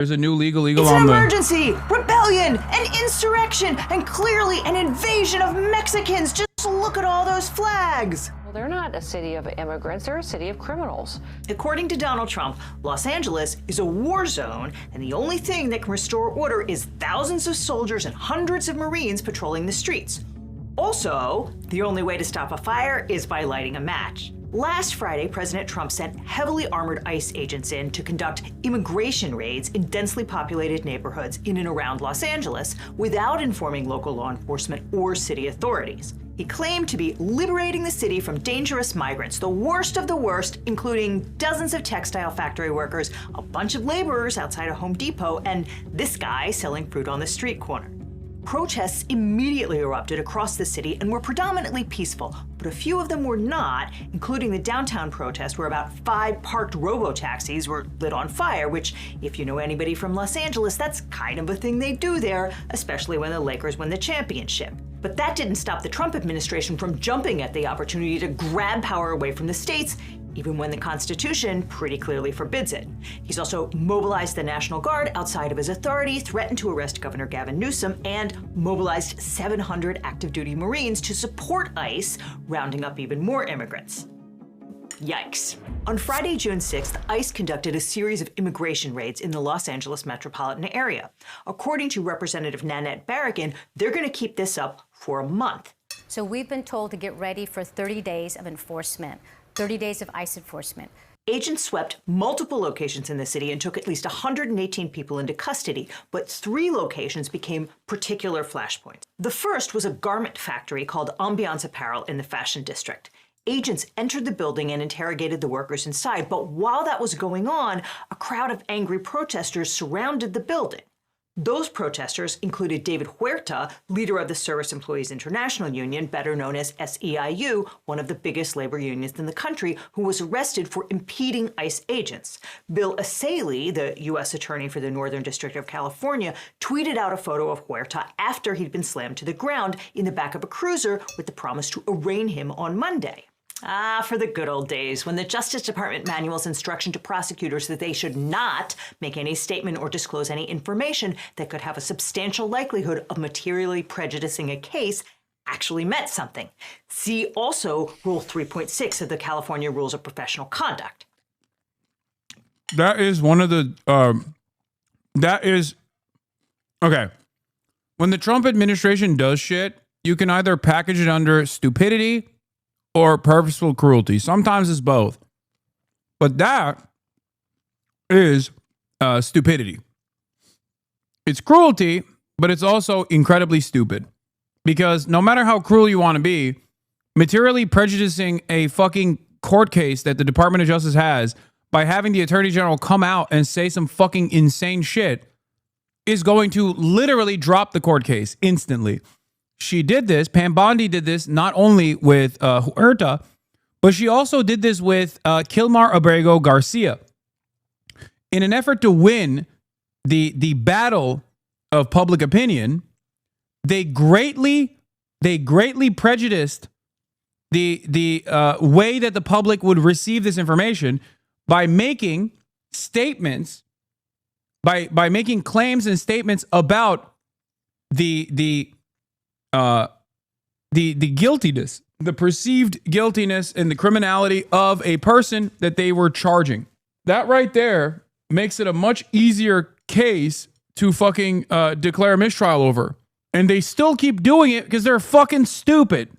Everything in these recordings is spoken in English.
There's a new legal It's on an the... emergency, rebellion, an insurrection, and clearly an invasion of Mexicans. Just look at all those flags. Well, they're not a city of immigrants, they're a city of criminals. According to Donald Trump, Los Angeles is a war zone, and the only thing that can restore order is thousands of soldiers and hundreds of Marines patrolling the streets. Also, the only way to stop a fire is by lighting a match. Last Friday, President Trump sent heavily armored ICE agents in to conduct immigration raids in densely populated neighborhoods in and around Los Angeles without informing local law enforcement or city authorities. He claimed to be liberating the city from dangerous migrants, the worst of the worst, including dozens of textile factory workers, a bunch of laborers outside a Home Depot, and this guy selling fruit on the street corner. Protests immediately erupted across the city and were predominantly peaceful, but a few of them were not, including the downtown protest where about 5 parked robo-taxis were lit on fire, which, if you know anybody from Los Angeles, that's kind of a thing they do there, especially when the Lakers win the championship. But that didn't stop the Trump administration from jumping at the opportunity to grab power away from the states, even when the Constitution pretty clearly forbids it. He's also mobilized the National Guard outside of his authority, threatened to arrest Governor Gavin Newsom, and mobilized 700 active duty Marines to support ICE, rounding up even more immigrants. Yikes. On Friday, June 6th, ICE conducted a series of immigration raids in the Los Angeles metropolitan area. According to Representative Nanette Barragan, they're going to keep this up for a month. So we've been told to get ready for 30 days of enforcement. 30 days of ICE enforcement. Agents swept multiple locations in the city and took at least 118 people into custody, but 3 locations became particular flashpoints. The first was a garment factory called Ambiance Apparel in the Fashion District. Agents entered the building and interrogated the workers inside, but while that was going on, a crowd of angry protesters surrounded the building. Those protesters included David Huerta, leader of the Service Employees International Union, better known as SEIU, one of the biggest labor unions in the country, who was arrested for impeding ICE agents. Bill Asalee, the U.S. Attorney for the Northern District of California, tweeted out a photo of Huerta after he'd been slammed to the ground in the back of a cruiser with the promise to arraign him on Monday. Ah, for the good old days, when the Justice Department manual's instruction to prosecutors that they should not make any statement or disclose any information that could have a substantial likelihood of materially prejudicing a case actually meant something. See also Rule 3.6 of the California Rules of Professional Conduct. That is one of the, okay. When the Trump administration does shit, you can either package it under stupidity or purposeful cruelty. Sometimes it's both. But that is stupidity. It's cruelty, but it's also incredibly stupid. Because no matter how cruel you want to be, materially prejudicing a fucking court case that the Department of Justice has by having the Attorney General come out and say some fucking insane shit is going to literally drop the court case instantly. She did this, Pam Bondi did this not only with Huerta, but she also did this with Kilmar Abrego Garcia. In an effort to win the battle of public opinion, they greatly prejudiced the way that the public would receive this information by making statements, by making claims and statements about the guiltiness, the perceived guiltiness and the criminality of a person that they were charging. That right there makes it a much easier case to fucking declare a mistrial over. And they still keep doing it because they're fucking stupid.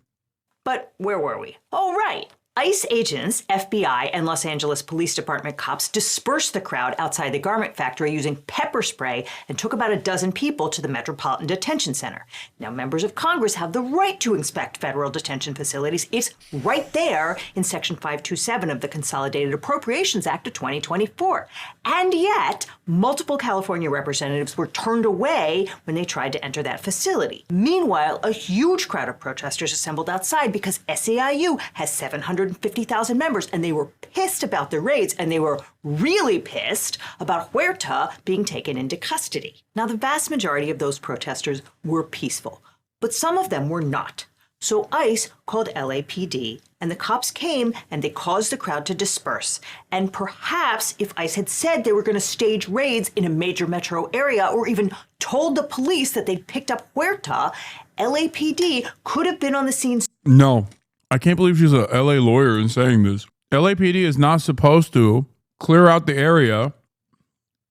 But where were we? Oh, right. ICE agents, FBI, and Los Angeles Police Department cops dispersed the crowd outside the garment factory using pepper spray and took about a dozen people to the Metropolitan Detention Center. Now, members of Congress have the right to inspect federal detention facilities. It's right there in Section 527 of the Consolidated Appropriations Act of 2024. And yet, multiple California representatives were turned away when they tried to enter that facility. Meanwhile, a huge crowd of protesters assembled outside because SEIU has 750,000 members, and they were pissed about the raids, and they were really pissed about Huerta being taken into custody. Now, the vast majority of those protesters were peaceful, but some of them were not. So ICE called LAPD, and the cops came and they caused the crowd to disperse. And perhaps if ICE had said they were going to stage raids in a major metro area or even told the police that they'd picked up Huerta, LAPD could have been on the scene. No, I can't believe she's a LA lawyer and saying this. LAPD is not supposed to clear out the area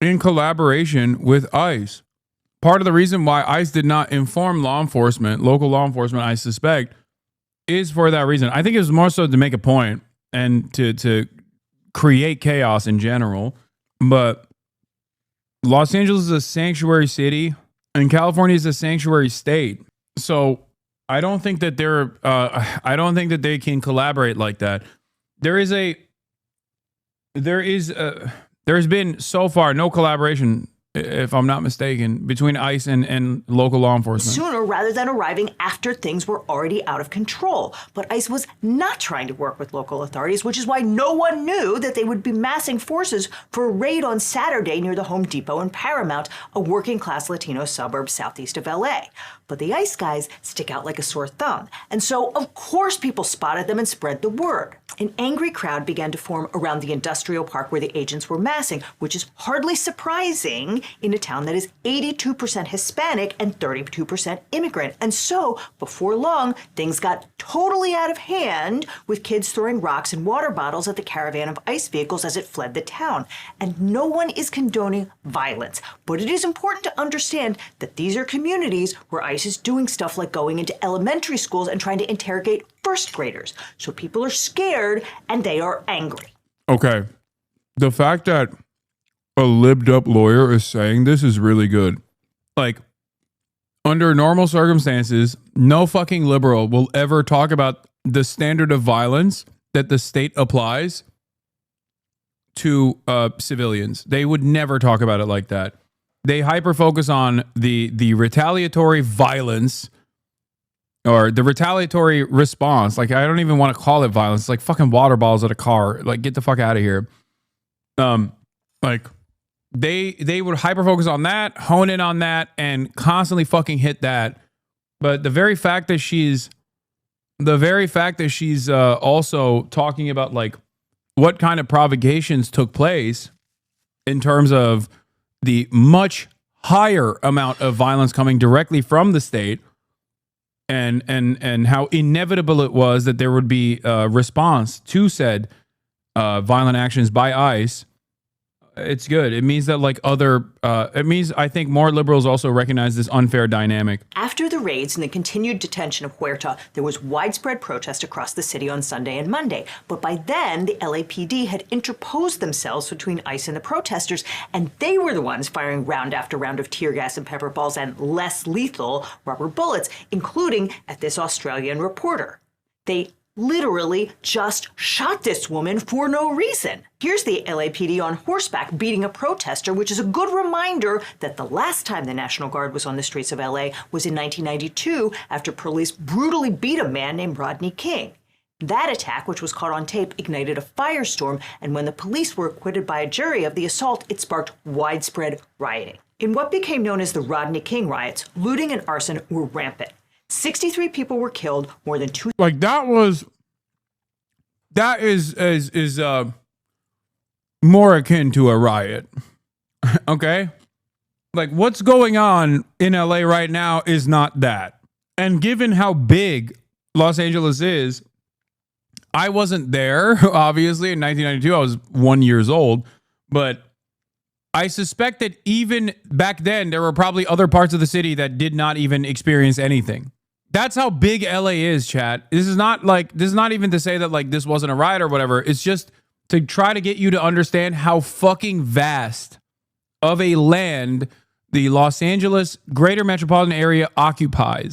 in collaboration with ICE. Part of the reason why ICE did not inform law enforcement, local law enforcement, I suspect, is for that reason. I think it was more so to make a point and to create chaos in general. But Los Angeles is a sanctuary city and California is a sanctuary state. So I don't think that they can collaborate like that. There's been so far no collaboration, if I'm not mistaken, between ICE and local law enforcement. Sooner rather than arriving after things were already out of control. But ICE was not trying to work with local authorities, which is why no one knew that they would be massing forces for a raid on Saturday near the Home Depot in Paramount, a working-class Latino suburb southeast of LA. But the ICE guys stick out like a sore thumb. And so, of course, people spotted them and spread the word. An angry crowd began to form around the industrial park where the agents were massing, which is hardly surprising in a town that is 82% Hispanic and 32% immigrant. And so, before long, things got totally out of hand, with kids throwing rocks and water bottles at the caravan of ICE vehicles as it fled the town. And no one is condoning violence. But it is important to understand that these are communities where ICE is doing stuff like going into elementary schools and trying to interrogate first graders. So people are scared and they are angry. Okay. The fact that a libbed up lawyer is saying this is really good. Like, under normal circumstances, no fucking liberal will ever talk about the standard of violence that the state applies to civilians. They would never talk about it like that. They hyper focus on the retaliatory violence or the retaliatory response. Like, I don't even want to call it violence. It's like fucking water bottles at a car. Like, get the fuck out of here. Like, they would hyper focus on that, hone in on that, and constantly fucking hit that. But the very fact that she's also talking about like what kind of provocations took place in terms of the much higher amount of violence coming directly from the state, and how inevitable it was that there would be a response to said violent actions by ICE. It's good. It means that I think more liberals also recognize this unfair dynamic. After the raids and the continued detention of Huerta, there was widespread protest across the city on Sunday and Monday. But by then, the LAPD had interposed themselves between ICE and the protesters, and they were the ones firing round after round of tear gas and pepper balls and less lethal rubber bullets, including at this Australian reporter. They literally just shot this woman for no reason. Here's the LAPD on horseback beating a protester, which is a good reminder that the last time the National Guard was on the streets of LA was in 1992 after police brutally beat a man named Rodney King. That attack, which was caught on tape, ignited a firestorm, and when the police were acquitted by a jury of the assault, it sparked widespread rioting. In what became known as the Rodney King riots, looting and arson were rampant. 63 people were killed, more than 2. Like, that is more akin to a riot. Okay? Like, what's going on in LA right now is not that. And given how big Los Angeles is, I wasn't there, obviously, in 1992. I was 1 year old, but I suspect that even back then, there were probably other parts of the city that did not even experience anything. That's how big LA is, chat. This is not even to say that like this wasn't a riot or whatever. It's just to try to get you to understand how fucking vast of a land the Los Angeles greater metropolitan area occupies.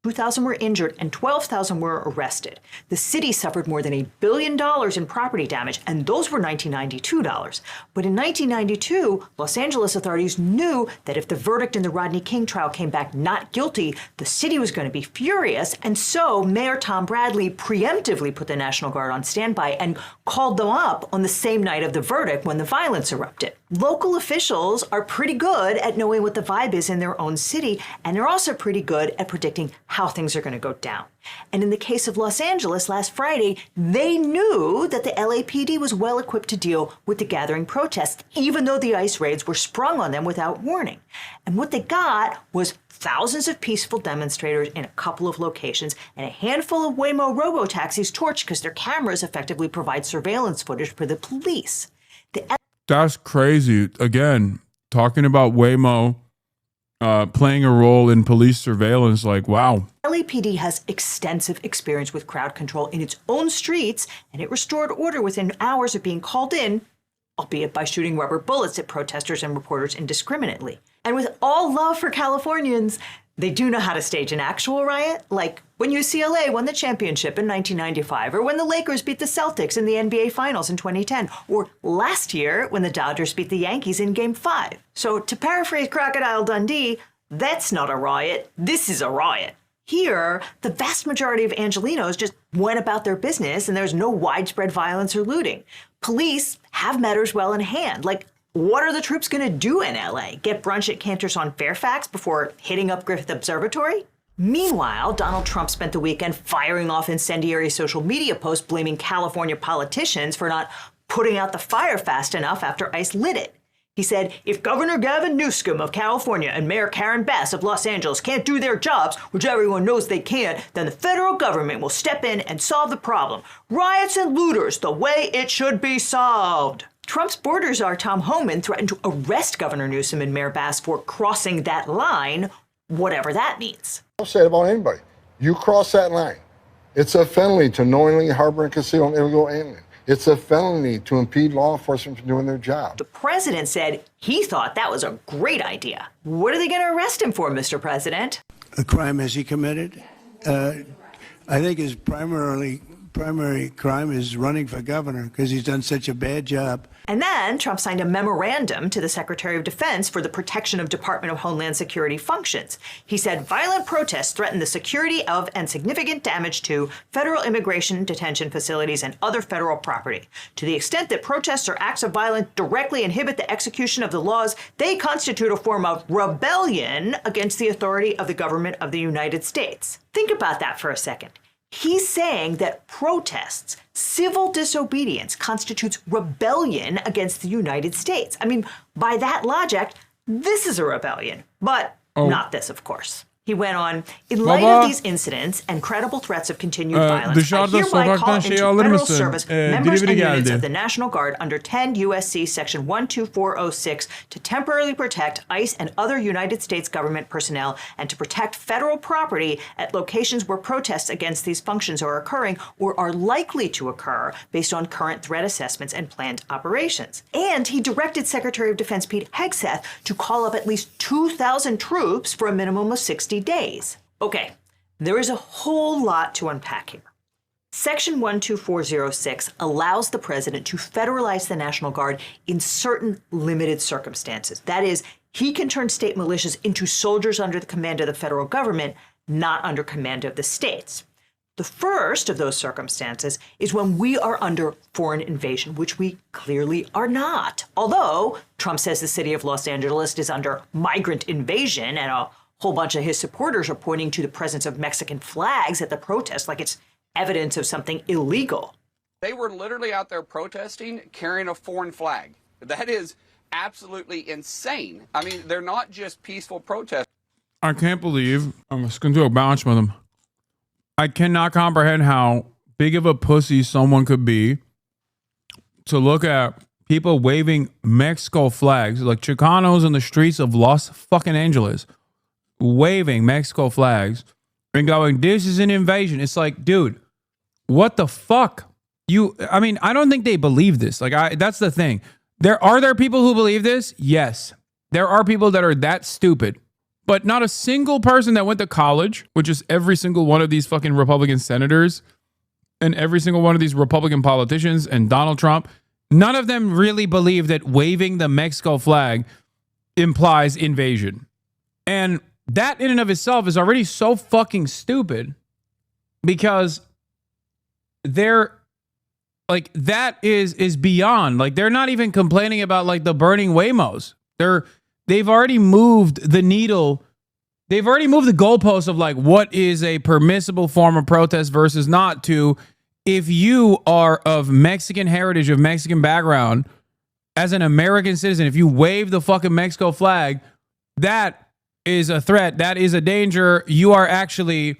2,000 were injured and 12,000 were arrested. The city suffered more than $1 billion in property damage, and those were 1992 dollars. But in 1992, Los Angeles authorities knew that if the verdict in the Rodney King trial came back not guilty, the city was going to be furious, and so Mayor Tom Bradley preemptively put the National Guard on standby and called them up on the same night of the verdict when the violence erupted. Local officials are pretty good at knowing what the vibe is in their own city, and they're also pretty good at predicting how things are going to go down. And in the case of Los Angeles last Friday, they knew that the LAPD was well equipped to deal with the gathering protests, even though the ICE raids were sprung on them without warning. And what they got was thousands of peaceful demonstrators in a couple of locations and a handful of Waymo robo-taxis torched because their cameras effectively provide surveillance footage for the police. That's crazy. Again, talking about Waymo playing a role in police surveillance, like, wow. LAPD has extensive experience with crowd control in its own streets, and it restored order within hours of being called in, albeit by shooting rubber bullets at protesters and reporters indiscriminately. And with all love for Californians, they do know how to stage an actual riot, like when UCLA won the championship in 1995, or when the Lakers beat the Celtics in the NBA Finals in 2010, or last year when the Dodgers beat the Yankees in Game 5. So to paraphrase Crocodile Dundee, that's not a riot, this is a riot. Here, the vast majority of Angelenos just went about their business and there's no widespread violence or looting. Police have matters well in hand, like what are the troops going to do in LA? Get brunch at Cantor's on Fairfax before hitting up Griffith Observatory? Meanwhile, Donald Trump spent the weekend firing off incendiary social media posts blaming California politicians for not putting out the fire fast enough after ICE lit it. He said, if Governor Gavin Newsom of California and Mayor Karen Bass of Los Angeles can't do their jobs, which everyone knows they can't, then the federal government will step in and solve the problem. Riots and looters, the way it should be solved. Trump's border czar Tom Homan threatened to arrest Governor Newsom and Mayor Bass for crossing that line, whatever that means. I'll say it about anybody. You cross that line, it's a felony to knowingly harbor and conceal an illegal alien. It's a felony to impede law enforcement from doing their job. The president said he thought that was a great idea. What are they going to arrest him for, Mr. President? A crime has he committed? I think his primary crime is running for governor because he's done such a bad job. And then Trump signed a memorandum to the Secretary of Defense for the protection of Department of Homeland Security functions. He said violent protests threaten the security of and significant damage to federal immigration detention facilities and other federal property. To the extent that protests or acts of violence directly inhibit the execution of the laws, they constitute a form of rebellion against the authority of the government of the United States. Think about that for a second. He's saying that protests, civil disobedience, constitutes rebellion against the United States. I mean, by that logic, this is a rebellion, but not this, of course. He went on, in light of these incidents and credible threats of continued violence, I hereby call into federal service members and units of the National Guard under 10 U.S.C. Section 12406 to temporarily protect ICE and other United States government personnel and to protect federal property at locations where protests against these functions are occurring or are likely to occur based on current threat assessments and planned operations. And he directed Secretary of Defense Pete Hegseth to call up at least 2,000 troops for a minimum of 60 days. Okay, there is a whole lot to unpack here. Section 12406 allows the president to federalize the National Guard in certain limited circumstances. That is, he can turn state militias into soldiers under the command of the federal government, not under command of the states. The first of those circumstances is when we are under foreign invasion, which we clearly are not. Although Trump says the city of Los Angeles is under migrant invasion and a whole bunch of his supporters are pointing to the presence of Mexican flags at the protest like it's evidence of something illegal. They were literally out there protesting, carrying a foreign flag. That is absolutely insane. I mean, they're not just peaceful protesters. I can't believe I'm just going to do a bounce with him. I cannot comprehend how big of a pussy someone could be to look at people waving Mexico flags, like Chicanos in the streets of Los fucking Angeles, waving Mexico flags and going, this is an invasion. It's like, dude, what the fuck? I mean, I don't think they believe this. Like, that's the thing. Are there people who believe this? Yes. There are people that are that stupid, but not a single person that went to college, which is every single one of these fucking Republican senators and every single one of these Republican politicians and Donald Trump, none of them really believe that waving the Mexico flag implies invasion. And that in and of itself is already so fucking stupid because they're like, that is beyond, like, they're not even complaining about like the burning Waymos. They've already moved the needle they've already moved the goalposts of like what is a permissible form of protest versus not to. If you are of Mexican heritage, of Mexican background, as an American citizen, if you wave the fucking Mexico flag, that is a threat. That is a danger. You are actually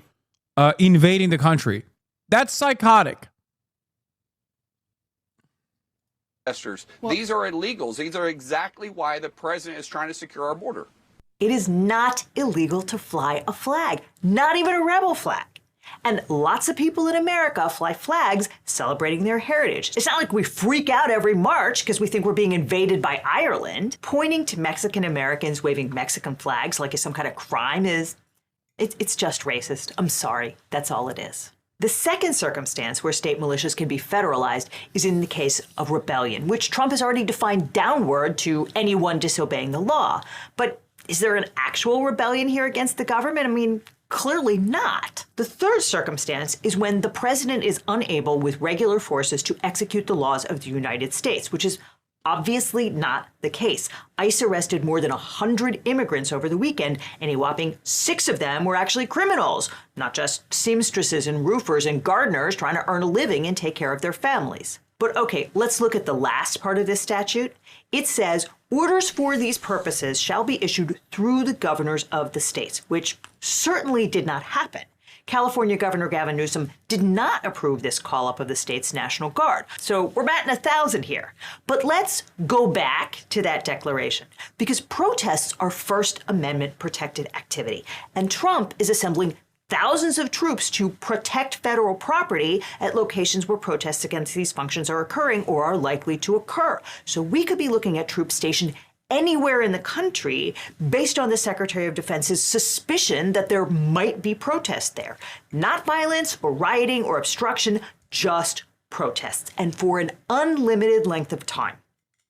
invading the country. That's psychotic. These are illegals. These are exactly why the president is trying to secure our border. It is not illegal to fly a flag, not even a rebel flag. And lots of people in America fly flags celebrating their heritage. It's not like we freak out every March because we think we're being invaded by Ireland. Pointing to Mexican Americans waving Mexican flags like it's some kind of crime it's just racist. I'm sorry. That's all it is. The second circumstance where state militias can be federalized is in the case of rebellion, which Trump has already defined downward to anyone disobeying the law. But is there an actual rebellion here against the government? I mean, clearly not. The third circumstance is when the president is unable with regular forces to execute the laws of the United States, which is obviously not the case. ICE arrested more than 100 immigrants over the weekend, and a whopping 6 of them were actually criminals, not just seamstresses and roofers and gardeners trying to earn a living and take care of their families. But okay, let's look at the last part of this statute. It says orders for these purposes shall be issued through the governors of the states, which certainly did not happen. California Governor Gavin Newsom did not approve this call-up of the state's National Guard. So we're batting 1,000 here. But let's go back to that declaration, because protests are First Amendment protected activity, and Trump is assembling thousands of troops to protect federal property at locations where protests against these functions are occurring or are likely to occur. So we could be looking at troops stationed anywhere in the country based on the Secretary of Defense's suspicion that there might be protests there. Not violence or rioting or obstruction, just protests, and for an unlimited length of time.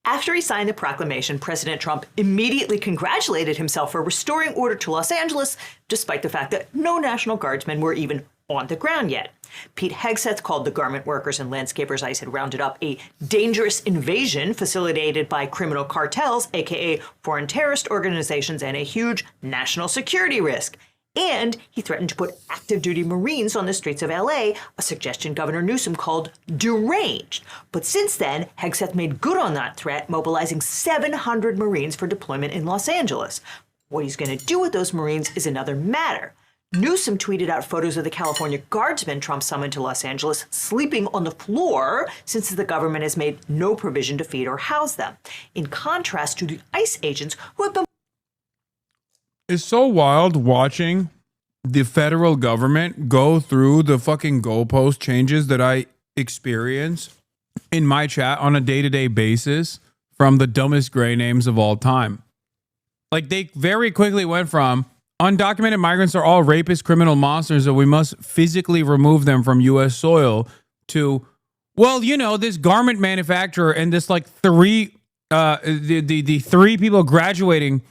After he signed the proclamation, President Trump immediately congratulated himself for restoring order to Los Angeles, despite the fact that no National Guardsmen were even on the ground yet. Pete Hegseth called the garment workers and landscapers ICE had rounded up a dangerous invasion facilitated by criminal cartels, aka foreign terrorist organizations, and a huge national security risk. And he threatened to put active duty Marines on the streets of LA, a suggestion Governor Newsom called deranged. But since then, Hegseth made good on that threat, mobilizing 700 Marines for deployment in Los Angeles. What he's going to do with those Marines is another matter. Newsom tweeted out photos of the California Guardsmen Trump summoned to Los Angeles sleeping on the floor since the government has made no provision to feed or house them, in contrast to the ICE agents who have been. It's so wild watching the federal government go through the fucking goalpost changes that I experience in my chat on a day-to-day basis from the dumbest gray names of all time. Like, they very quickly went from undocumented migrants are all rapist criminal monsters that we must physically remove them from U.S. soil to, well, you know, this garment manufacturer and this like the 3 people graduating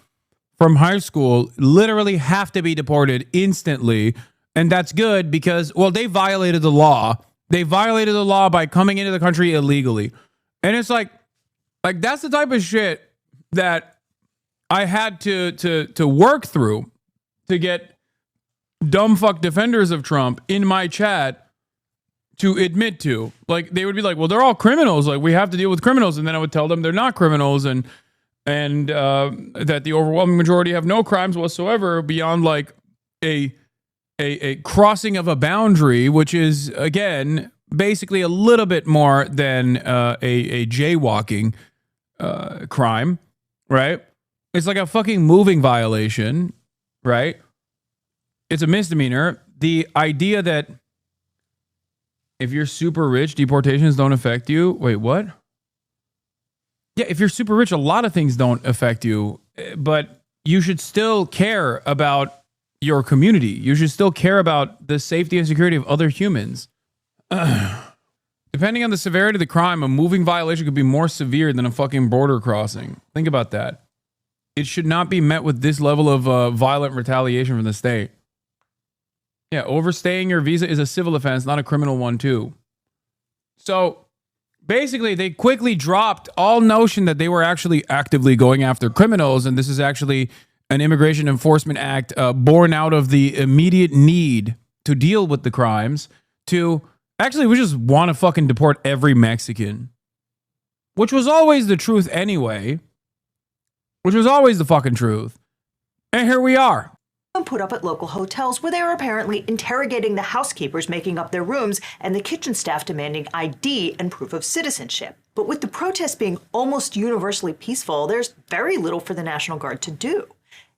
from high school literally have to be deported instantly. And that's good because, well, they violated the law. They violated the law by coming into the country illegally. And it's like that's the type of shit that I had to work through to get dumb fuck defenders of Trump in my chat to admit to. Like, they would be like, well, they're all criminals. Like, we have to deal with criminals. And then I would tell them they're not criminals and that the overwhelming majority have no crimes whatsoever beyond like a crossing of a boundary, which is, again, basically a little bit more than a jaywalking crime, right? It's like a fucking moving violation, right? It's a misdemeanor. The idea that if you're super rich, deportations don't affect you. Wait, what? Yeah, if you're super rich, a lot of things don't affect you, but you should still care about your community. You should still care about the safety and security of other humans. Depending on the severity of the crime, a moving violation could be more severe than a fucking border crossing. Think about that. It should not be met with this level of violent retaliation from the state. Yeah, overstaying your visa is a civil offense, not a criminal one too. So basically, they quickly dropped all notion that they were actually actively going after criminals, and this is actually an immigration enforcement act born out of the immediate need to deal with the crimes to actually, we just want to fucking deport every Mexican, which was always the truth anyway, which was always the fucking truth. And here we are. Put up at local hotels where they are apparently interrogating the housekeepers making up their rooms and the kitchen staff demanding ID and proof of citizenship. But with the protests being almost universally peaceful, there's very little for the National Guard to do.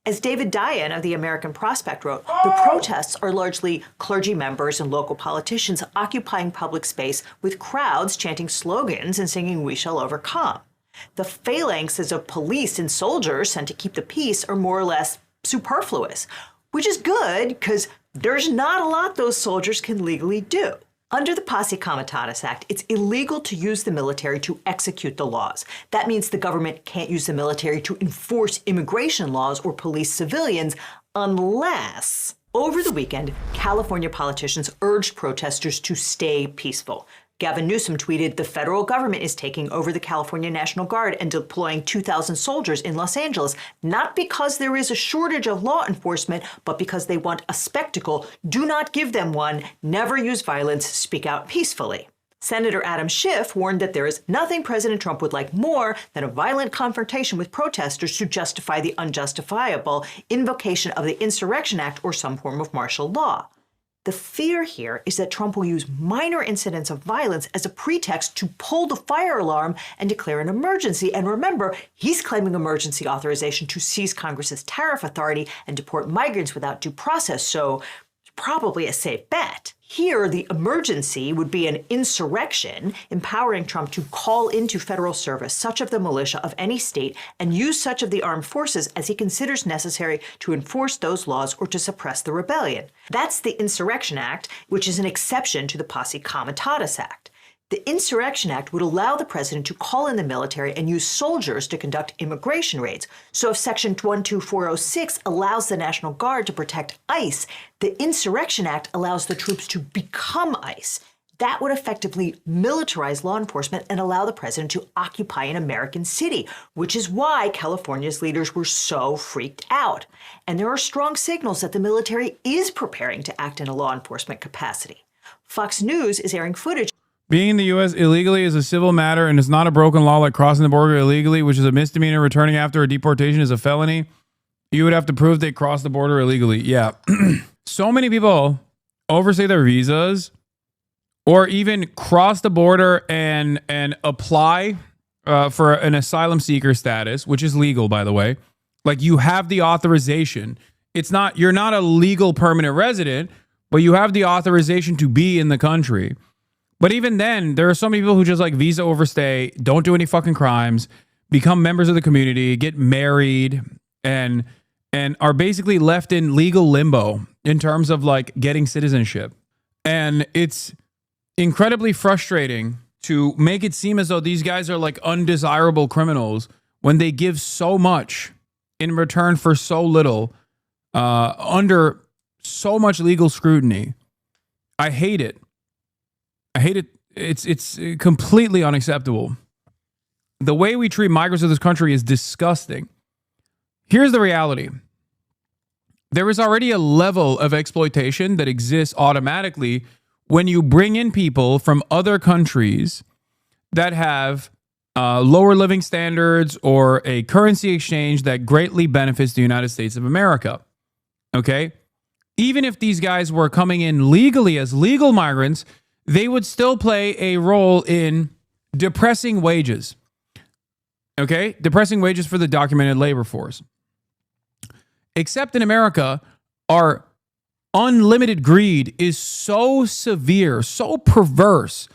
As David Dian of the American Prospect wrote, the protests are largely clergy members and local politicians occupying public space with crowds chanting slogans and singing "We Shall Overcome." The phalanxes of police and soldiers sent to keep the peace are more or less superfluous, which is good because there's not a lot those soldiers can legally do. Under the Posse Comitatus Act, it's illegal to use the military to execute the laws. That means the government can't use the military to enforce immigration laws or police civilians unless, over the weekend, California politicians urged protesters to stay peaceful. Gavin Newsom tweeted, "The federal government is taking over the California National Guard and deploying 2,000 soldiers in Los Angeles, not because there is a shortage of law enforcement, but because they want a spectacle. Do not give them one. Never use violence. Speak out peacefully." Senator Adam Schiff warned that there is nothing President Trump would like more than a violent confrontation with protesters to justify the unjustifiable, invocation of the Insurrection Act or some form of martial law. The fear here is that Trump will use minor incidents of violence as a pretext to pull the fire alarm and declare an emergency. And remember, he's claiming emergency authorization to seize Congress's tariff authority and deport migrants without due process, so probably a safe bet. Here, the emergency would be an insurrection, empowering Trump to call into federal service such of the militia of any state and use such of the armed forces as he considers necessary to enforce those laws or to suppress the rebellion. That's the Insurrection Act, which is an exception to the Posse Comitatus Act. The Insurrection Act would allow the president to call in the military and use soldiers to conduct immigration raids. So if Section 12406 allows the National Guard to protect ICE, the Insurrection Act allows the troops to become ICE. That would effectively militarize law enforcement and allow the president to occupy an American city, which is why California's leaders were so freaked out. And there are strong signals that the military is preparing to act in a law enforcement capacity. Fox News is airing footage. Being in the U.S. illegally is a civil matter and it's not a broken law like crossing the border illegally, which is a misdemeanor. Returning after a deportation is a felony. You would have to prove they crossed the border illegally. Yeah. So many people overstay their visas or even cross the border and apply for an asylum seeker status, which is legal, by the way. Like, you have the authorization. You're not a legal permanent resident, but you have the authorization to be in the country. But even then, there are so many people who just like visa overstay, don't do any fucking crimes, become members of the community, get married, and are basically left in legal limbo in terms of like getting citizenship. And it's incredibly frustrating to make it seem as though these guys are like undesirable criminals when they give so much in return for so little, under so much legal scrutiny. I hate it. I hate it. It's completely unacceptable. The way we treat migrants in this country is disgusting. Here's the reality. There is already a level of exploitation that exists automatically when you bring in people from other countries that have lower living standards or a currency exchange that greatly benefits the United States of America. Okay? Even if these guys were coming in legally as legal migrants, they would still play a role in depressing wages. Okay? Depressing wages for the documented labor force. Except in America, our unlimited greed is so severe, so perverse,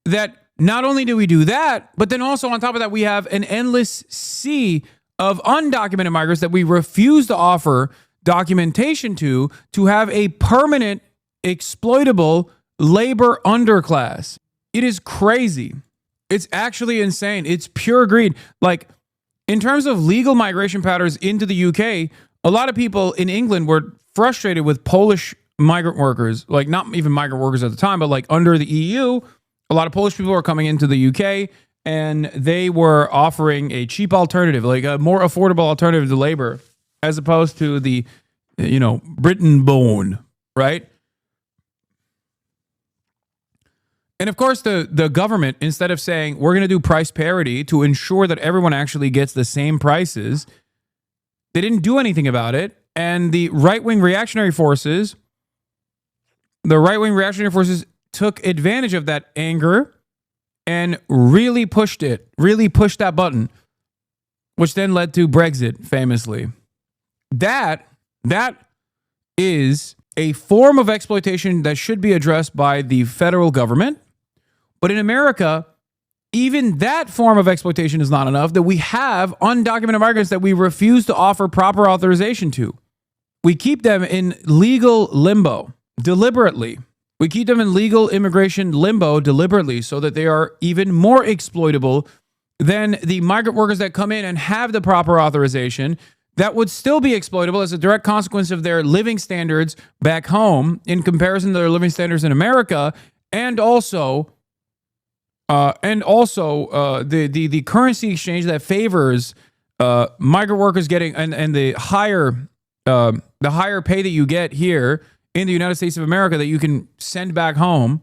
that not only do we do that, but then also on top of that, we have an endless sea of undocumented migrants that we refuse to offer documentation to have a permanent, exploitable labor underclass. It is crazy. It's actually insane. It's pure greed. Like, in terms of legal migration patterns into the UK, a lot of people in England were frustrated with Polish migrant workers, like not even migrant workers at the time, but like under the EU, a lot of Polish people were coming into the UK and they were offering a cheap alternative, like a more affordable alternative to labor. as opposed to the, Britain-born, right? And of course, the government, instead of saying we're going to do price parity to ensure that everyone actually gets the same prices, they didn't do anything about it. And the right-wing reactionary forces took advantage of that anger and really pushed that button, which then led to Brexit, famously. That is a form of exploitation that should be addressed by the federal government. But in America, even that form of exploitation is not enough, that we have undocumented migrants that we refuse to offer proper authorization to. We keep them in legal limbo deliberately. We keep them in legal immigration limbo deliberately so that they are even more exploitable than the migrant workers that come in and have the proper authorization that would still be exploitable as a direct consequence of their living standards back home in comparison to their living standards in America, and also the currency exchange that favors migrant workers getting and the higher pay that you get here in the United States of America that you can send back home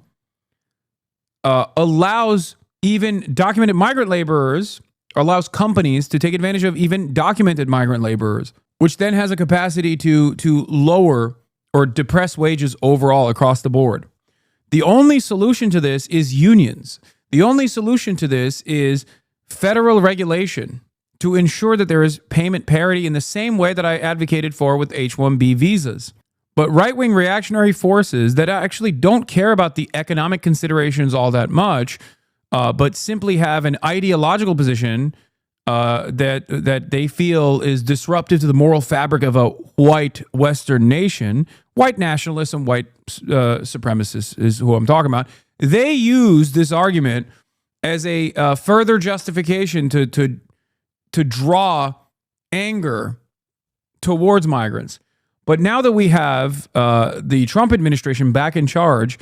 allows even documented migrant laborers, allows companies to take advantage of even documented migrant laborers, which then has a capacity to lower or depress wages overall across the board. The only solution to this is unions. The only solution to this is federal regulation to ensure that there is payment parity in the same way that I advocated for with H-1B visas. But right-wing reactionary forces that actually don't care about the economic considerations all that much, but simply have an ideological position that they feel is disruptive to the moral fabric of a white Western nation, white nationalists and white supremacists is who I'm talking about. They use this argument as a further justification to draw anger towards migrants. But now that we have the Trump administration back in charge,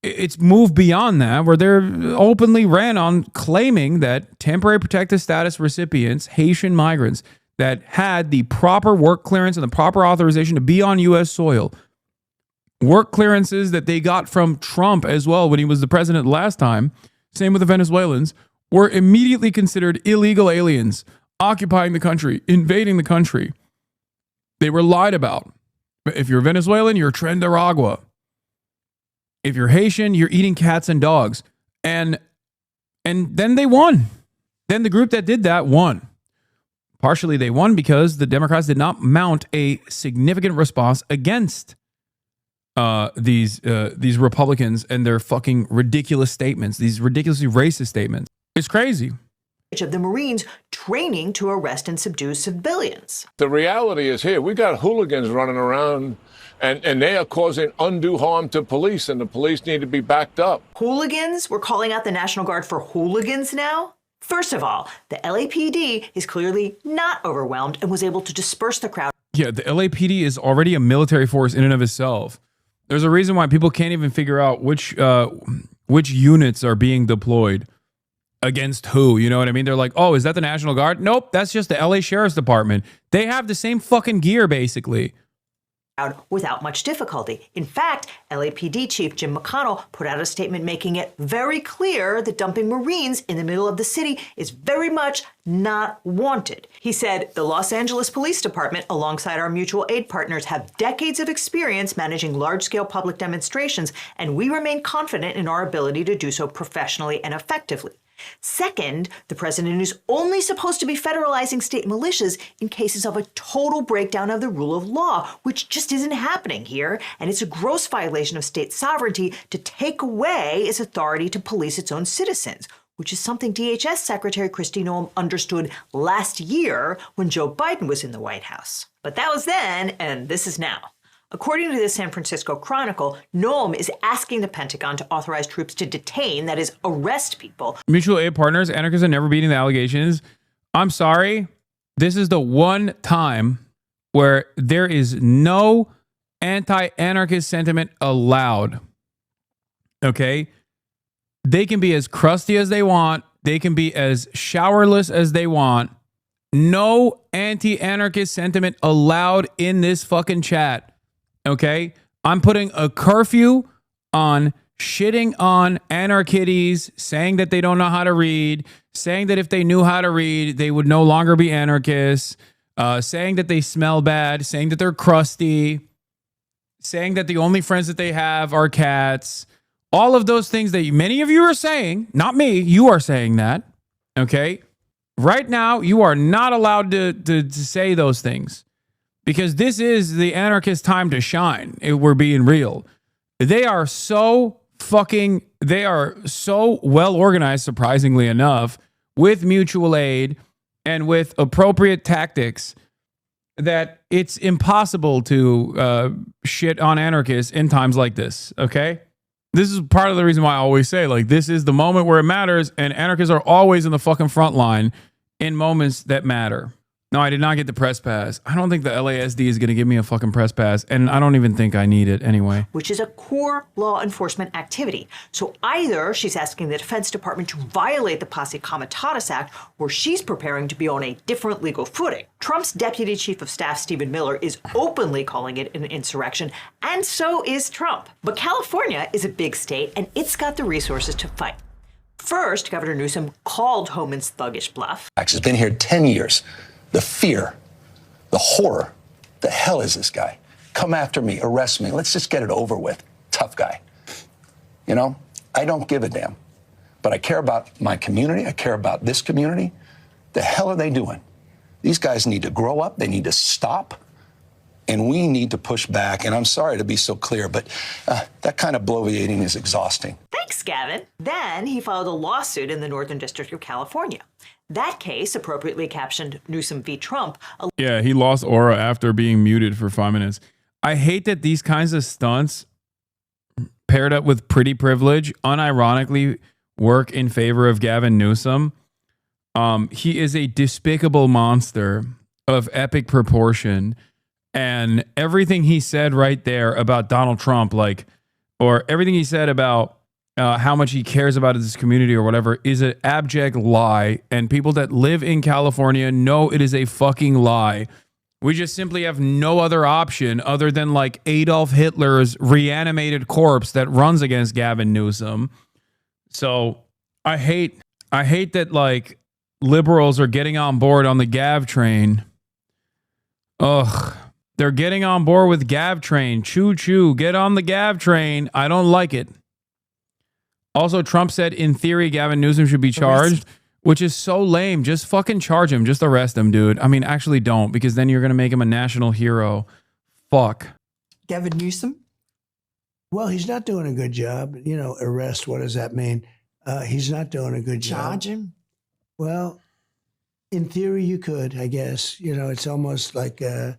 it's moved beyond that, where they're openly ran on claiming that temporary protected status recipients, Haitian migrants that had the proper work clearance and the proper authorization to be on U.S. soil, work clearances that they got from Trump as well when he was the president last time, same with the Venezuelans, were immediately considered illegal aliens occupying the country, invading the country. They were lied about. If you're Venezuelan, you're Tren de Aragua. If you're Haitian, you're eating cats and dogs. And then they won. Then the group that did that won. Partially they won because the Democrats did not mount a significant response against these Republicans and their fucking ridiculous statements, these ridiculously racist statements. It's crazy. Of the Marines training to arrest and subdue civilians. The reality is here, we got hooligans running around and they are causing undue harm to police, and the police need to be backed up. Hooligans? We're calling out the National Guard for hooligans now? First of all, the LAPD is clearly not overwhelmed and was able to disperse the crowd. Yeah, the LAPD is already a military force in and of itself. There's a reason why people can't even figure out which units are being deployed against who. You know what I mean? They're like, oh, is that the National Guard? Nope, that's just the LA Sheriff's Department. They have the same fucking gear, basically. Without much difficulty. In fact, LAPD Chief Jim McConnell put out a statement making it very clear that dumping Marines in the middle of the city is very much not wanted. He said, the Los Angeles Police Department, alongside our mutual aid partners, have decades of experience managing large-scale public demonstrations, and we remain confident in our ability to do so professionally and effectively. Second, the president is only supposed to be federalizing state militias in cases of a total breakdown of the rule of law, which just isn't happening here, and it's a gross violation of state sovereignty to take away its authority to police its own citizens, which is something DHS Secretary Kristi Noem understood last year when Joe Biden was in the White House. But that was then, and this is now. According to the San Francisco Chronicle, Noem is asking the Pentagon to authorize troops to detain, that is, arrest people. Mutual aid partners, anarchists are never beating the allegations. I'm sorry. This is the one time where there is no anti-anarchist sentiment allowed. Okay? They can be as crusty as they want. They can be as showerless as they want. No anti-anarchist sentiment allowed in this fucking chat. Okay? I'm putting a curfew on shitting on anarchists, saying that they don't know how to read, saying that if they knew how to read, they would no longer be anarchists, saying that they smell bad, saying that they're crusty, saying that the only friends that they have are cats. All of those things that many of you are saying, not me, you are saying that, okay? Right now, you are not allowed to say those things because this is the anarchist time to shine, if we're being real. They are so well organized, surprisingly enough, with mutual aid and with appropriate tactics that it's impossible to shit on anarchists in times like this, okay? This is part of the reason why I always say, like, this is the moment where it matters, and anarchists are always in the fucking front line in moments that matter. No, I did not get the press pass. I don't think the LASD is going to give me a fucking press pass, and I don't even think I need it anyway. Which is a core law enforcement activity. So either she's asking the Defense Department to violate the Posse Comitatus Act, or she's preparing to be on a different legal footing. Trump's Deputy Chief of Staff, Stephen Miller, is openly calling it an insurrection, and so is Trump. But California is a big state, and it's got the resources to fight. First, Governor Newsom called Homan's thuggish bluff. He's been here 10 years. The fear, the horror, the hell is this guy? Come after me, arrest me, let's just get it over with. Tough guy. You know, I don't give a damn. But I care about my community, I care about this community. The hell are they doing? These guys need to grow up, they need to stop, and we need to push back. And I'm sorry to be so clear, but that kind of bloviating is exhausting. Thanks, Gavin. Then he filed a lawsuit in the Northern District of California. That case, appropriately captioned Newsom v. Trump. Yeah, he lost aura after being muted for 5 minutes. I hate that these kinds of stunts paired up with pretty privilege unironically work in favor of Gavin Newsom. He is a despicable monster of epic proportion. And everything he said right there about Donald Trump, or everything he said about how much he cares about his community or whatever, is an abject lie. And people that live in California know it is a fucking lie. We just simply have no other option other than like Adolf Hitler's reanimated corpse that runs against Gavin Newsom. So I hate that like liberals are getting on board on the Gav train. Ugh. They're getting on board with Gav train. Choo choo. Get on the Gav train. I don't like it. Also, Trump said in theory Gavin Newsom should be charged, which is so lame. Just fucking charge him. Just arrest him, dude. I mean, actually don't, because then you're going to make him a national hero. Fuck. Gavin Newsom? Well, he's not doing a good job. You know, arrest, what does that mean? He's not doing a good job. Charge him? Well, in theory, you could, I guess. You know, it's almost like a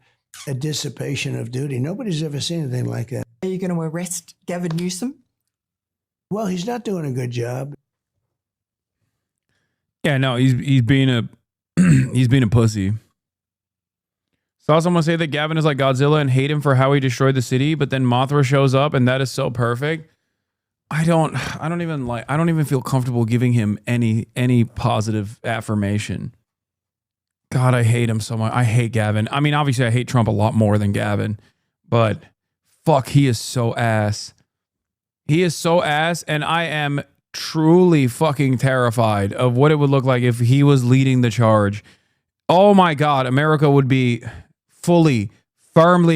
dissipation of duty. Nobody's ever seen anything like that. Are you going to arrest Gavin Newsom? Well, he's not doing a good job. Yeah, no, he's being a he's being a pussy. Saw someone say that Gavin is like Godzilla and hate him for how he destroyed the city, but then Mothra shows up and that is so perfect. I don't even feel comfortable giving him any positive affirmation. God, I hate him so much. I hate Gavin. I mean, obviously I hate Trump a lot more than Gavin, but fuck, he is so ass. He is so ass, and I am truly fucking terrified of what it would look like if he was leading the charge. Oh my God, America would be firmly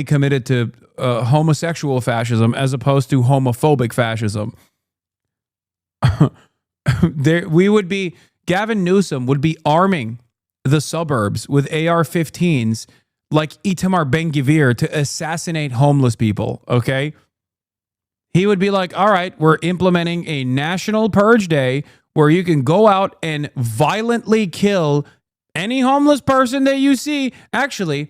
committed to homosexual fascism as opposed to homophobic fascism. Gavin Newsom would be arming the suburbs with AR-15s like Itamar Ben-Gvir to assassinate homeless people, okay? He would be like, all right, we're implementing a national purge day where you can go out and violently kill any homeless person that you see. Actually,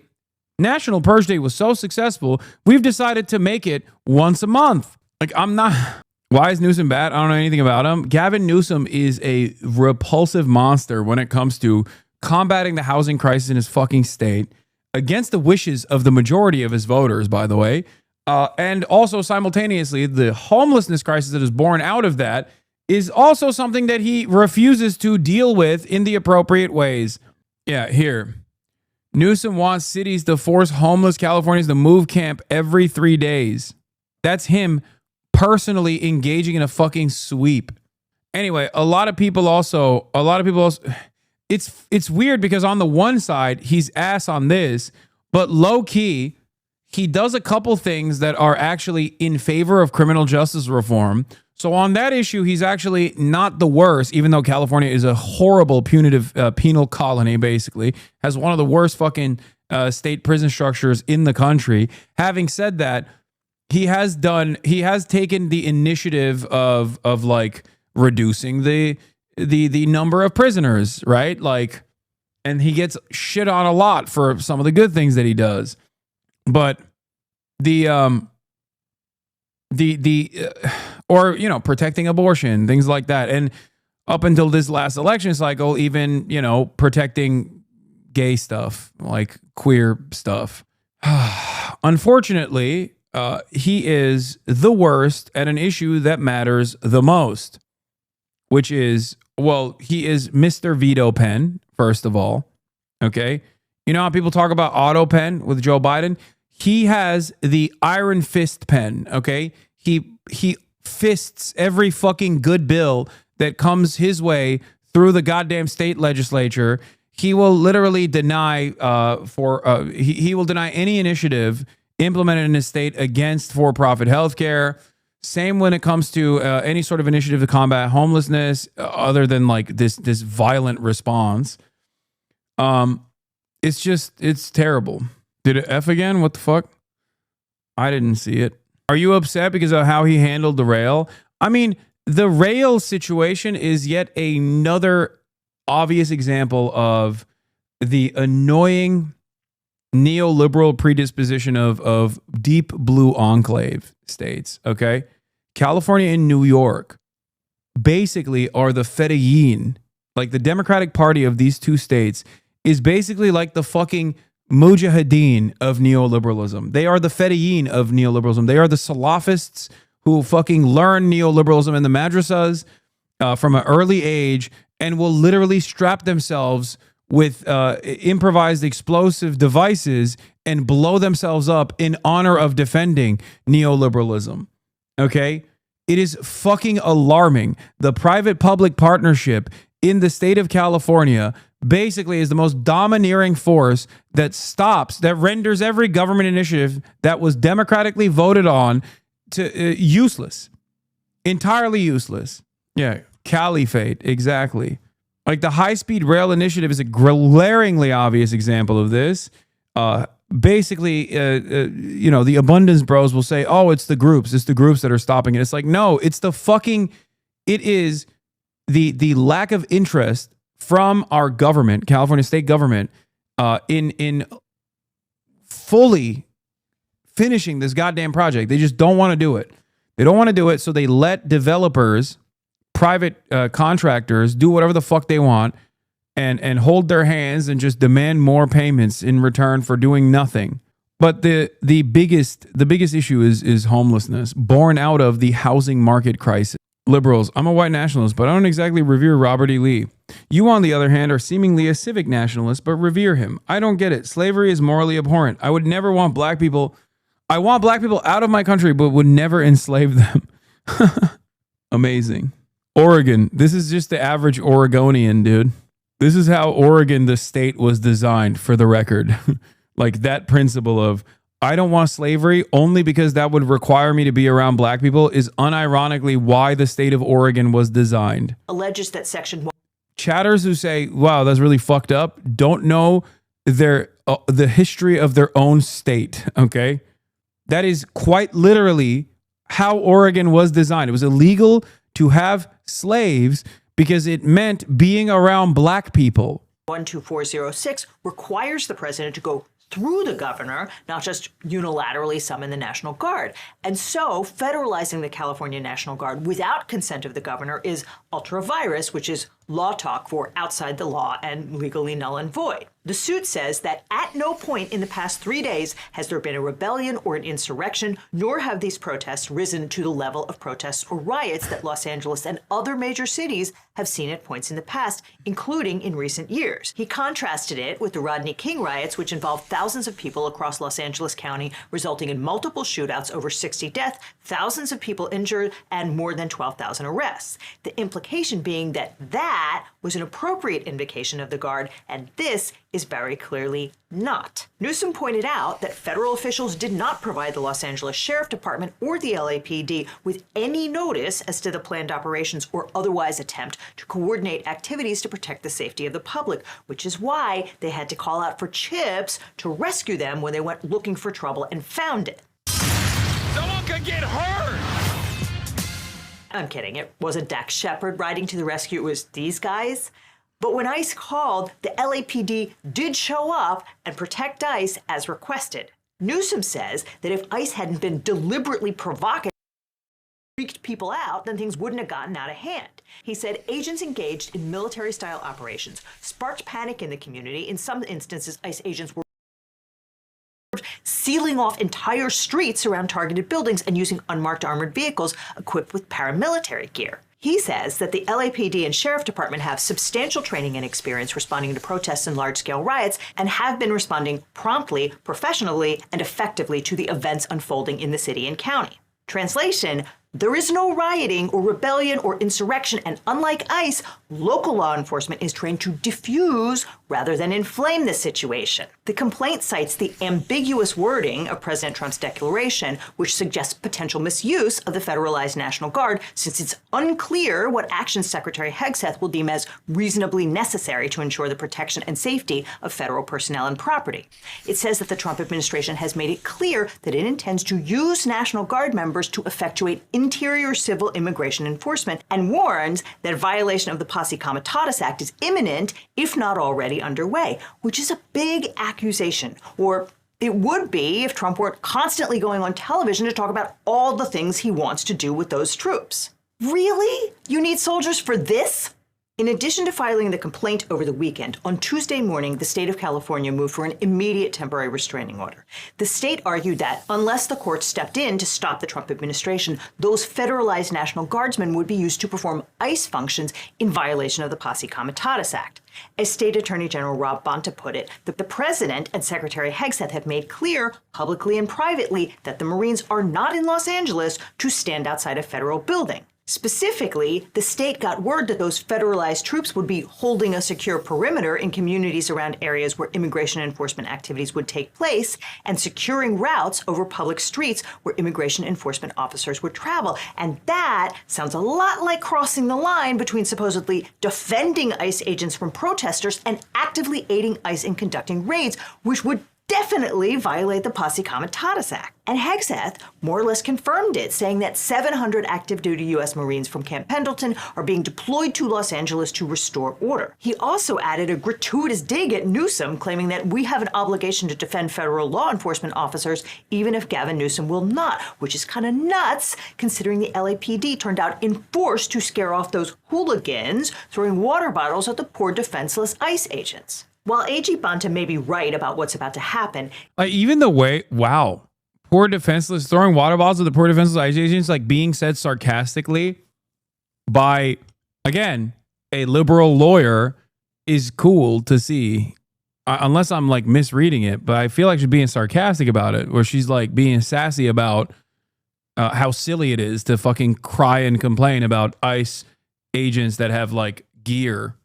National Purge Day was so successful, we've decided to make it once a month. Why is Newsom bad? I don't know anything about him. Gavin Newsom is a repulsive monster when it comes to combating the housing crisis in his fucking state against the wishes of the majority of his voters, by the way. And also simultaneously, the homelessness crisis that is born out of that is also something that he refuses to deal with in the appropriate ways. Yeah, here. Newsom wants cities to force homeless Californians to move camp every 3 days. That's him personally engaging in a fucking sweep. Anyway, a lot of people also, it's weird because on the one side, he's ass on this, but low key, he does a couple things that are actually in favor of criminal justice reform. So on that issue, he's actually not the worst, even though California is a horrible punitive penal colony, basically, has one of the worst fucking state prison structures in the country. Having said that, he has taken the initiative of like reducing the number of prisoners, right? Like, and he gets shit on a lot for some of the good things that he does. But or, you know, protecting abortion, things like that. And up until this last election cycle, even, you know, protecting gay stuff, like queer stuff. Unfortunately, he is the worst at an issue that matters the most, which is, well, he is Mr. Veto Pen, first of all. Okay. You know how people talk about auto pen with Joe Biden? He has the iron fist pen. Okay. He fists every fucking good bill that comes his way through the goddamn state legislature. He will literally deny he will deny any initiative implemented in his state against for-profit healthcare. Same when it comes to any sort of initiative to combat homelessness, other than like this violent response. It's terrible. Did it F again? What the fuck? I didn't see it. Are you upset because of how he handled the rail? I mean, the rail situation is yet another obvious example of the annoying neoliberal predisposition of deep blue enclave states, okay? California and New York basically are the Fedayeen. Like the Democratic Party of these two states is basically like the fucking Mujahideen of neoliberalism. They are the Fedayeen of neoliberalism. They are the Salafists who fucking learn neoliberalism in the madrasas from an early age and will literally strap themselves with improvised explosive devices and blow themselves up in honor of defending neoliberalism. Okay? It is fucking alarming. The private-public partnership in the state of California basically is the most domineering force that renders every government initiative that was democratically voted on to useless. Entirely useless. Yeah, caliphate, exactly. Like the high-speed rail initiative is a glaringly obvious example of this. Basically, you know, the abundance bros will say, oh, it's the groups that are stopping it. It's like, no, it is the lack of interest from our government, California state government, in fully finishing this goddamn project. They just don't want to do it. They don't want to do it, so they let developers, private contractors do whatever the fuck they want and hold their hands and just demand more payments in return for doing nothing. But the biggest issue is homelessness, born out of the housing market crisis. Liberals, I'm a white nationalist, but I don't exactly revere Robert E. Lee. You, on the other hand, are seemingly a civic nationalist, but revere him. I don't get it. Slavery is morally abhorrent. I would never want black people. I want black people out of my country, but would never enslave them. Amazing. Oregon. This is just the average Oregonian, dude. This is how Oregon, the state, was designed, for the record. Like that principle of, I don't want slavery only because that would require me to be around black people is unironically why the state of Oregon was designed. Alleges that Section 1. Chatters who say, wow, that's really fucked up, don't know the history of their own state, okay? That is quite literally how Oregon was designed. It was illegal to have slaves because it meant being around black people. 12406 requires the president to go through the governor, not just unilaterally summon the National Guard. And so federalizing the California National Guard without consent of the governor is ultra-virus, which is law talk for outside the law and legally null and void. The suit says that at no point in the past 3 days has there been a rebellion or an insurrection, nor have these protests risen to the level of protests or riots that Los Angeles and other major cities have seen at points in the past, including in recent years. He contrasted it with the Rodney King riots, which involved thousands of people across Los Angeles County, resulting in multiple shootouts, over 60 deaths, thousands of people injured, and more than 12,000 arrests. The implication being that that was an appropriate invocation of the Guard, and this is very clearly not. Newsom pointed out that federal officials did not provide the Los Angeles Sheriff Department or the LAPD with any notice as to the planned operations or otherwise attempt to coordinate activities to protect the safety of the public, which is why they had to call out for chips to rescue them when they went looking for trouble and found it. Someone could get hurt! I'm kidding. It wasn't Dax Shepard riding to the rescue. It was these guys. But when ICE called, the LAPD did show up and protect ICE as requested. Newsom says that if ICE hadn't been deliberately provocative, freaked people out, then things wouldn't have gotten out of hand. He said agents engaged in military-style operations sparked panic in the community. In some instances, ICE agents were sealing off entire streets around targeted buildings and using unmarked armored vehicles equipped with paramilitary gear. He says that the LAPD and Sheriff Department have substantial training and experience responding to protests and large-scale riots and have been responding promptly, professionally, and effectively to the events unfolding in the city and county. Translation: there is no rioting or rebellion or insurrection, and unlike ICE, local law enforcement is trained to diffuse rather than inflame the situation. The complaint cites the ambiguous wording of President Trump's declaration, which suggests potential misuse of the federalized National Guard, since it's unclear what actions Secretary Hegseth will deem as reasonably necessary to ensure the protection and safety of federal personnel and property. It says that the Trump administration has made it clear that it intends to use National Guard members to effectuate interior civil immigration enforcement, and warns that violation of the Posse Comitatus Act is imminent, if not already underway, which is a big accusation. Or it would be if Trump weren't constantly going on television to talk about all the things he wants to do with those troops. Really? You need soldiers for this? In addition to filing the complaint over the weekend, on Tuesday morning, the state of California moved for an immediate temporary restraining order. The state argued that unless the court stepped in to stop the Trump administration, those federalized National Guardsmen would be used to perform ICE functions in violation of the Posse Comitatus Act. As State Attorney General Rob Bonta put it, the President and Secretary Hegseth have made clear, publicly and privately, that the Marines are not in Los Angeles to stand outside a federal building. Specifically, the state got word that those federalized troops would be holding a secure perimeter in communities around areas where immigration enforcement activities would take place and securing routes over public streets where immigration enforcement officers would travel. And that sounds a lot like crossing the line between supposedly defending ICE agents from protesters and actively aiding ICE in conducting raids, which would definitely violate the Posse Comitatus Act. And Hegseth more or less confirmed it, saying that 700 active duty U.S. Marines from Camp Pendleton are being deployed to Los Angeles to restore order. He also added a gratuitous dig at Newsom, claiming that we have an obligation to defend federal law enforcement officers, even if Gavin Newsom will not, which is kind of nuts, considering the LAPD turned out in force to scare off those hooligans throwing water bottles at the poor defenseless ICE agents. While AG Bonta may be right about what's about to happen, even the way, wow, poor defenseless, throwing water bottles at the poor defenseless ICE agents, like being said sarcastically by, again, a liberal lawyer is cool to see, unless I'm like misreading it, but I feel like she's being sarcastic about it, where she's like being sassy about how silly it is to fucking cry and complain about ICE agents that have like gear.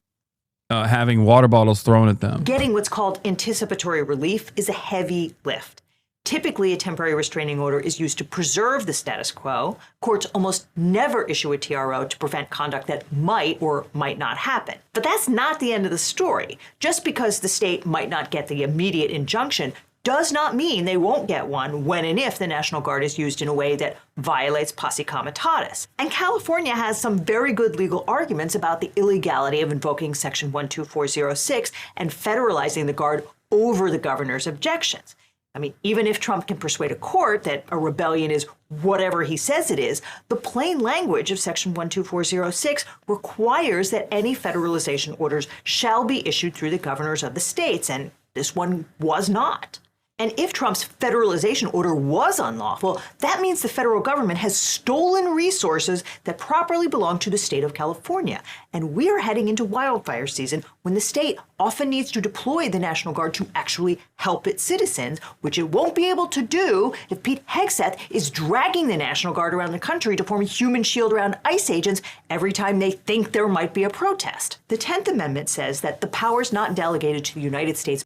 Having water bottles thrown at them. Getting what's called anticipatory relief is a heavy lift. Typically, a temporary restraining order is used to preserve the status quo. Courts almost never issue a TRO to prevent conduct that might or might not happen. But that's not the end of the story. Just because the state might not get the immediate injunction does not mean they won't get one when and if the National Guard is used in a way that violates Posse Comitatus. And California has some very good legal arguments about the illegality of invoking Section 12406 and federalizing the Guard over the governor's objections. I mean, even if Trump can persuade a court that a rebellion is whatever he says it is, the plain language of Section 12406 requires that any federalization orders shall be issued through the governors of the states, and this one was not. And if Trump's federalization order was unlawful, that means the federal government has stolen resources that properly belong to the state of California. And we are heading into wildfire season when the state often needs to deploy the National Guard to actually help its citizens, which it won't be able to do if Pete Hegseth is dragging the National Guard around the country to form a human shield around ICE agents every time they think there might be a protest. The 10th Amendment says that the powers not delegated to the United States.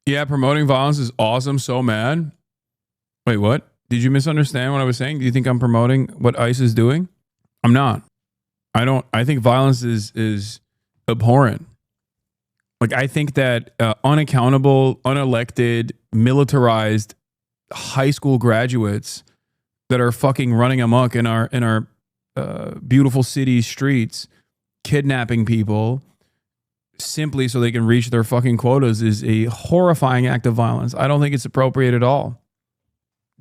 Yeah, promoting violence is awesome. So mad. Wait, what? Did you misunderstand what I was saying? Do you think I'm promoting what ICE is doing? I'm not. I don't. I think violence is abhorrent. Like, I think that unaccountable, unelected, militarized high school graduates that are fucking running amok in our beautiful city streets, kidnapping people simply so they can reach their fucking quotas is a horrifying act of violence. I don't think it's appropriate at all.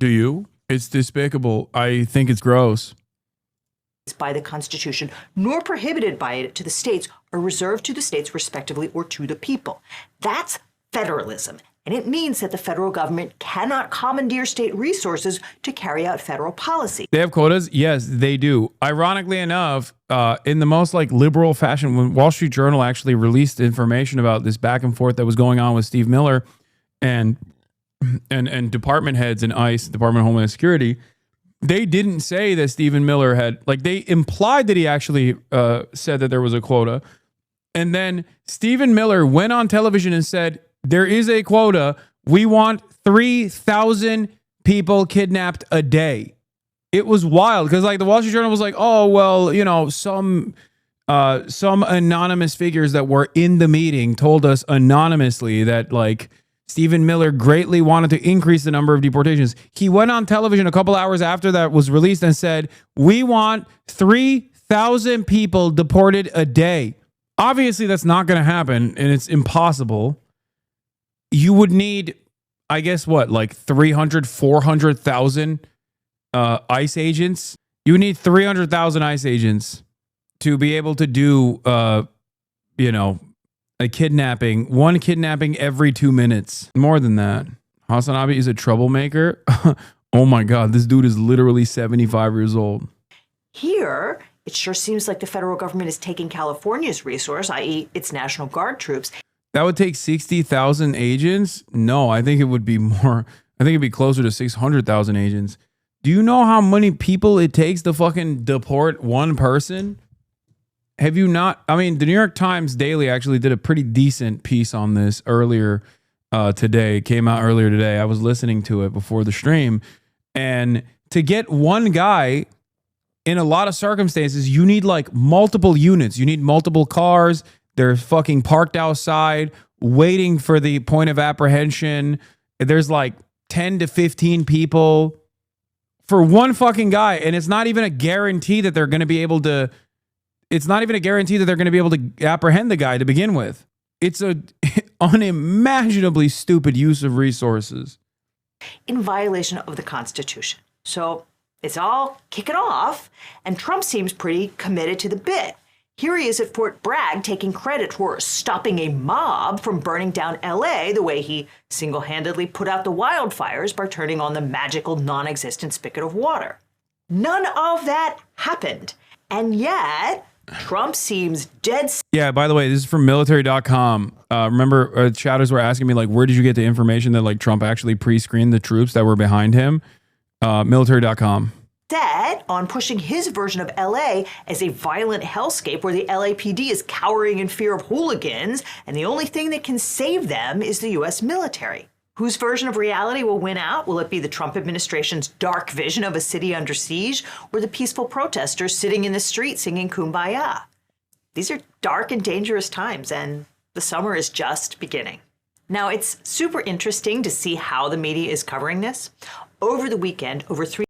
Do you? It's despicable. I think it's gross. By the Constitution, nor prohibited by it to the states, or reserved to the states respectively or to the people. That's federalism. And it means that the federal government cannot commandeer state resources to carry out federal policy. They have quotas? Yes, they do. Ironically enough, in the most like liberal fashion, when Wall Street Journal actually released information about this back and forth that was going on with Steve Miller and department heads in ICE, Department of Homeland Security, they didn't say that Stephen Miller had, like, they implied that he actually said that there was a quota. And then Stephen Miller went on television and said, there is a quota. We want 3,000 people kidnapped a day. It was wild because, like, the Wall Street Journal was like, oh, well, you know, some anonymous figures that were in the meeting told us anonymously that, like, Stephen Miller greatly wanted to increase the number of deportations. He went on television a couple hours after that was released and said, we want 3,000 people deported a day. Obviously, that's not going to happen, and it's impossible. You would need, I guess, what, like 300, 400,000 ICE agents? You would need 300,000 ICE agents to be able to do, a kidnapping, one kidnapping every 2 minutes. More than that. Hasan Abi is a troublemaker. Oh my God, this dude is literally 75 years old. Here, it sure seems like the federal government is taking California's resource, i.e. its National Guard troops. That would take 60,000 agents? No, I think it would be more. I think it'd be closer to 600,000 agents. Do you know how many people it takes to fucking deport one person? Have you not? I mean, the New York Times Daily actually did a pretty decent piece on this earlier today. It came out earlier today. I was listening to it before the stream. And to get one guy, in a lot of circumstances, you need like multiple units. You need multiple cars. They're fucking parked outside waiting for the point of apprehension. There's like 10 to 15 people for one fucking guy. And it's not even a guarantee that they're going to be able to. It's not even a guarantee that they're going to be able to apprehend the guy to begin with. It's an unimaginably stupid use of resources. In violation of the Constitution. So it's all kicking off, and Trump seems pretty committed to the bit. Here he is at Fort Bragg taking credit for stopping a mob from burning down LA the way he single-handedly put out the wildfires by turning on the magical non-existent spigot of water. None of that happened. And yet, Trump seems dead. Yeah, by the way, this is from military.com. Remember, chatters were asking me, like, where did you get the information that, like, Trump actually pre-screened the troops that were behind him? Military.com. Set on pushing his version of LA as a violent hellscape where the LAPD is cowering in fear of hooligans, and the only thing that can save them is the U.S. military. Whose version of reality will win out? Will it be the Trump administration's dark vision of a city under siege, or the peaceful protesters sitting in the street singing Kumbaya? These are dark and dangerous times, and the summer is just beginning. Now, it's super interesting to see how the media is covering this. Over the weekend, over 3